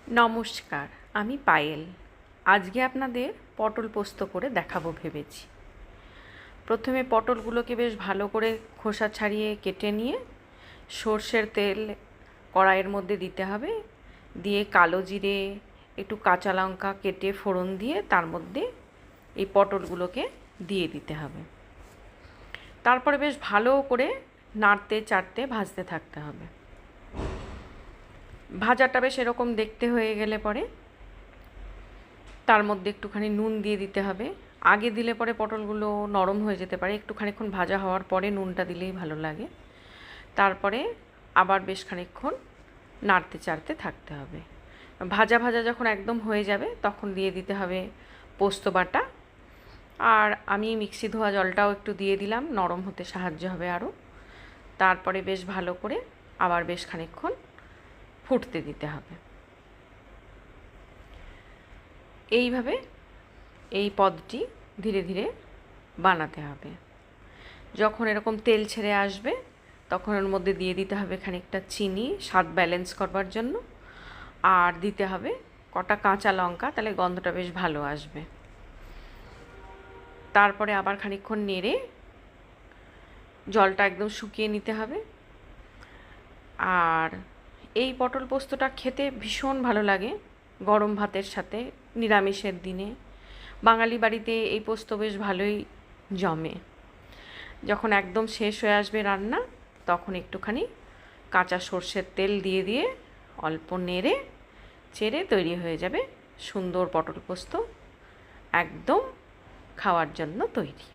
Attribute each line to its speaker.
Speaker 1: নমস্কার, আমি পায়েল। আজকে আপনাদের পটল পোস্ত করে দেখাবো ভেবেছি। প্রথমে পটলগুলোকে বেশ ভালো করে খোসা ছাড়িয়ে কেটে নিয়ে সর্ষের তেল কড়াইয়ের মধ্যে দিতে হবে, দিয়ে কালো জিরে, একটু কাঁচা লঙ্কা কেটে ফোড়ন দিয়ে তার মধ্যে এই পটলগুলোকে দিয়ে দিতে হবে। তারপরে বেশ ভালো করে নাড়তে চাড়তে ভাজতে থাকতে হবে। ভাজাটা বেশ এরকম দেখতে হয়ে গেলে পরে তার মধ্যে একটুখানি নুন দিয়ে দিতে হবে। আগে দিলে পরে পটলগুলো নরম হয়ে যেতে পারে, একটু খানিকক্ষণ ভাজা হওয়ার পরে নুনটা দিলেই ভালো লাগে। তারপরে আবার বেশ খানিকক্ষণ নাড়তে চাড়তে থাকতে হবে। ভাজা ভাজা যখন একদম হয়ে যাবে তখন দিয়ে দিতে হবে পোস্ত বাটা। আর আমি মিক্সি ধোয়া জলটাও একটু দিয়ে দিলাম, নরম হতে সাহায্য হবে আরও। তারপরে বেশ ভালো করে আবার বেশ খানিকক্ষণ ফুটতে দিতে হবে। এইভাবে এই পদটি ধীরে ধীরে বানাতে হবে। যখন এরকম তেল ছেড়ে আসবে তখন ওর মধ্যে দিয়ে দিতে হবে খানিকটা চিনি, স্বাদ ব্যালেন্স করবার জন্য, আর দিতে হবে কটা কাঁচা লঙ্কা, তাহলে গন্ধটা বেশ ভালো আসবে। তারপরে আবার খানিকক্ষণ নেড়ে জলটা একদম শুকিয়ে নিতে হবে। আর এই পটল পোস্তটা খেতে ভীষণ ভালো লাগে গরম ভাতের সাথে, নিরামিষের দিনে। বাঙালি বাড়িতে এই পোস্ত বেশ ভালোই জমে। যখন একদম শেষ হয়ে আসবে রান্না তখন একটুখানি কাঁচা সর্ষের তেল দিয়ে দিয়ে অল্প নেড়ে চেড়ে তৈরি হয়ে যাবে সুন্দর পটল পোস্ত, একদম খাওয়ার জন্য তৈরি।